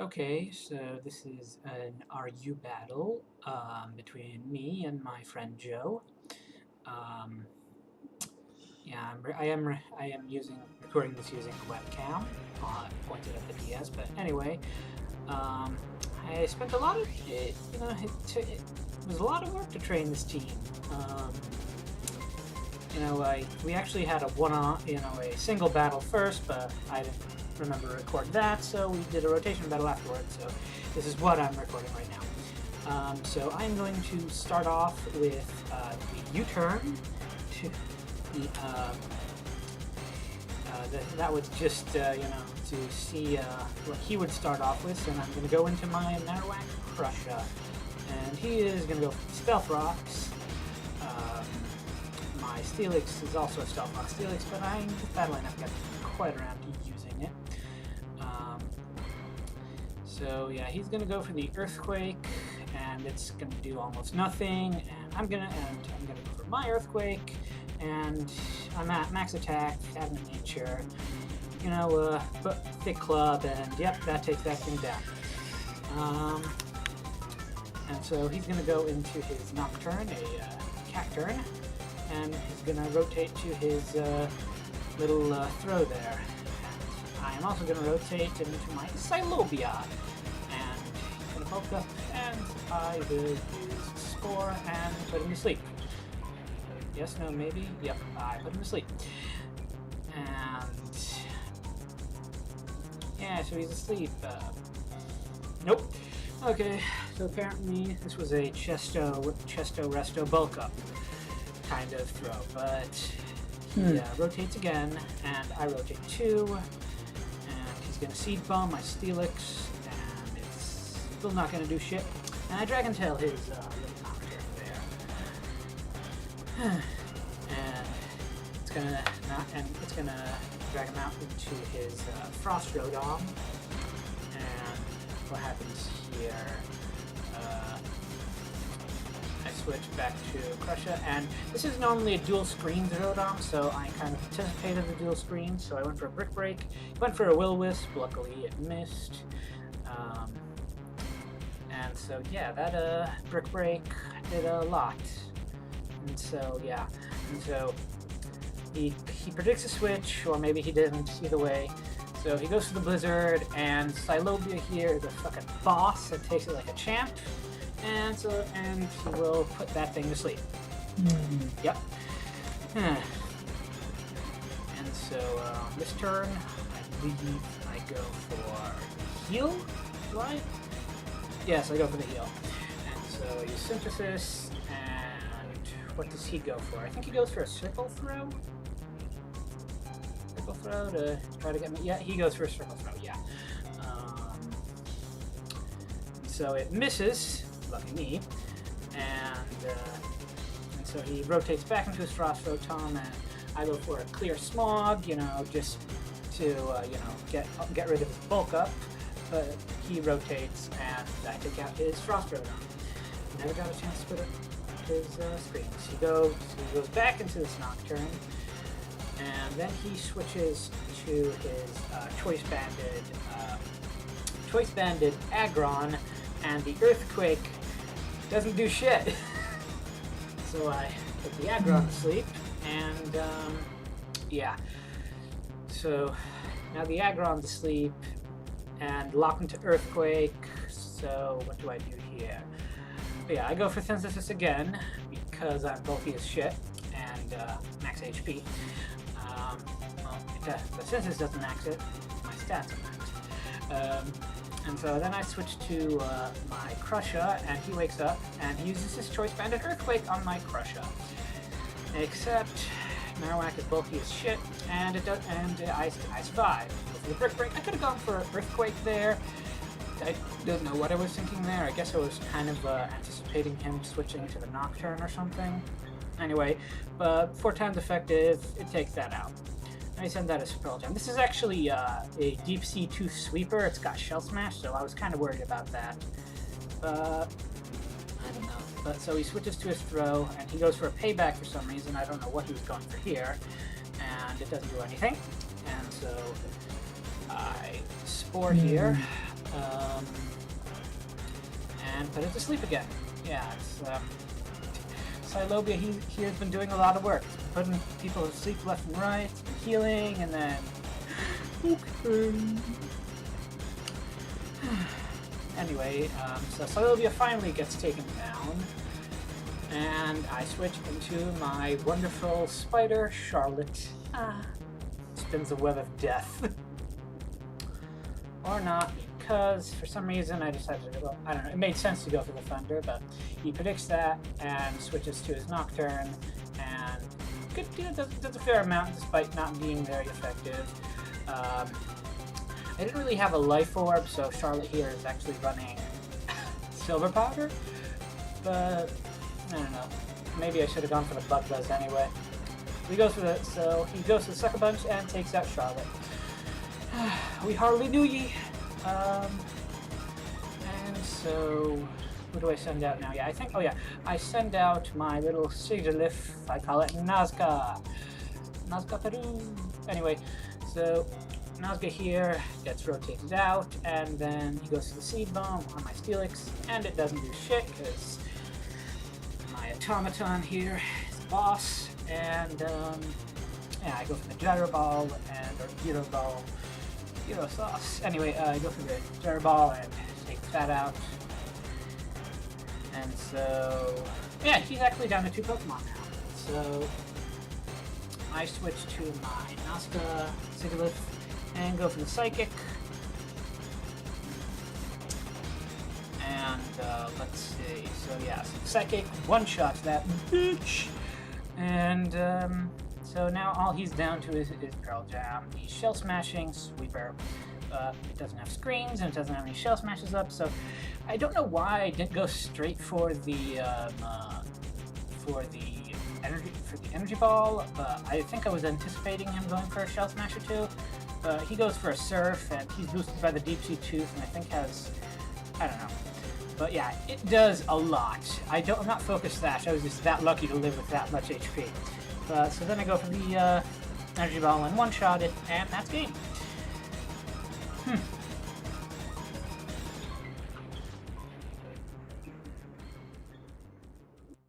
Okay, so this is an RU battle between me and my friend Joe. Um, yeah, I am recording this using a webcam pointed at the DS. But anyway, um, I spent a lot of it was a lot of work to train this team. Um, we actually had a a single battle first, but I didn't remember to record that, so we did a rotation battle afterwards. So this is what I'm recording right now. So I'm going to start off with the U-turn to the that was just to see what he would start off with, and I'm going to go into my Marowak Crusher, and he is going to go Stealth Rocks. My Steelix is also a Stealth Rock Steelix, but I'm just battling. I've got quite around to using it. So yeah, he's going to go for the Earthquake, and it's going to do almost nothing. And I'm going to go for my Earthquake, and I'm at max attack, Adamant Nature, thick club, and yep, that takes that thing down. And so he's going to go into his Nocturne, a cat turn, and he's going to rotate to his little throw there. And I am also going to rotate into my Silobia, and he's going to bulk up, and I will use Spore and put him to sleep. Yes, no, maybe? Yep, I put him to sleep. And yeah, so he's asleep. Nope. Okay, so apparently this was a Chesto Resto bulk up kind of throw, but he rotates again, and I rotate too, and he's gonna Seed Bomb my Steelix, and it's still not gonna do shit. And I Dragon Tail his little Nocturne there. And it's gonna drag him out into his Frost Rodom. And what happens here? I switch back to Crusher, and this is normally a dual screen Rodom, so I kind of anticipated the dual screen, so I went for a Brick Break, went for a Will-Wisp, luckily it missed. And so yeah, that Brick Break did a lot. And so yeah, and so he predicts a switch, or maybe he didn't, either way. So he goes for the Blizzard, and Silobia here is a fucking boss that takes it like a champ. And he will put that thing to sleep. Yep. And so this turn, I believe I go for heal. Do I? Yes, I go for the heal. And so I use Synthesis, and what does he go for? I think he goes for a Circle Throw. Circle Throw to try to get me. Yeah, he goes for a Circle Throw. Yeah. So it misses. Lucky me. And so he rotates back into his Frost Rotom, and I go for a Clear Smog, just to get rid of his bulk up. But he rotates, and I take out his Frost Rotom. Never got a chance to put up his screens. He goes back into this Nocturne, and then he switches to his Choice Banded Aggron, and the Earthquake doesn't do shit. So I put the Aggron to sleep, and yeah. So now the Aggron to sleep, and lock into Earthquake. So what do I do here? But yeah, I go for Synthesis again, because I'm bulky as shit, and max HP. The Synthesis doesn't max it, my stats are maxed. And so then I switch to my Crusher, and he wakes up, and he uses his Choice Banded Earthquake on my Crusher. Except Marowak is bulky as shit, and I survive. For the Brick Break, I could have gone for Earthquake there. I don't know what I was thinking there. I guess I was kind of anticipating him switching to the Nocturne or something. Anyway, but 4 times effective, it takes that out. I send that as Pearl Jam. This is actually a Deep Sea Tooth Sweeper. It's got Shell Smash, so I was kind of worried about that. I don't know. But so he switches to his throw, and he goes for a Payback for some reason. I don't know what he was going for here, and it doesn't do anything. And so I Spore here. and put it to sleep again. Yeah, it's Silobia, he has been doing a lot of work. He's been putting people to sleep left and right, he's been healing, and then... Okay. Anyway, so Silobia finally gets taken down, and I switch into my wonderful spider, Charlotte. Spins a web of death. Or not, because for some reason I decided to go, I don't know, it made sense to go for the Thunder, but he predicts that and switches to his Nocturne, and does a fair amount despite not being very effective. I didn't really have a Life Orb, so Charlotte here is actually running Silver Powder, but I don't know, maybe I should have gone for the Bug Buzz anyway. He goes for the Sucker Punch and takes out Charlotte. We hardly knew ye. And so, who do I send out now? Yeah, I send out my little Sigilyph, I call it Nazca. Nazca Peru. Anyway, so Nazca here gets rotated out, and then he goes to the Seed Bomb on my Steelix, and it doesn't do shit, because my Automaton here is the boss, and yeah, I go for the Gyro Ball, or Gyro Ball, Gyro Sauce. Anyway, I go for the Gyro Ball and take that out. And so, yeah, he's actually down to 2 Pokemon now. So, I switch to my Nazca, Sigilyph, and go for the Psychic. And, let's see, so yeah, so Psychic one-shots that bitch! And, so now all he's down to is Pearl Jam. He's Shell Smashing Sweeper. It doesn't have screens and it doesn't have any Shell Smashes up, so I don't know why I didn't go straight for the energy ball. I think I was anticipating him going for a Shell Smash or two. He goes for a Surf, and he's boosted by the Deep Sea Tooth, and I think has, I don't know. But yeah, it does a lot. I'm not Focus Sash. I was just that lucky to live with that much HP. So then I go for the Energy Ball and one-shot it, and that's game.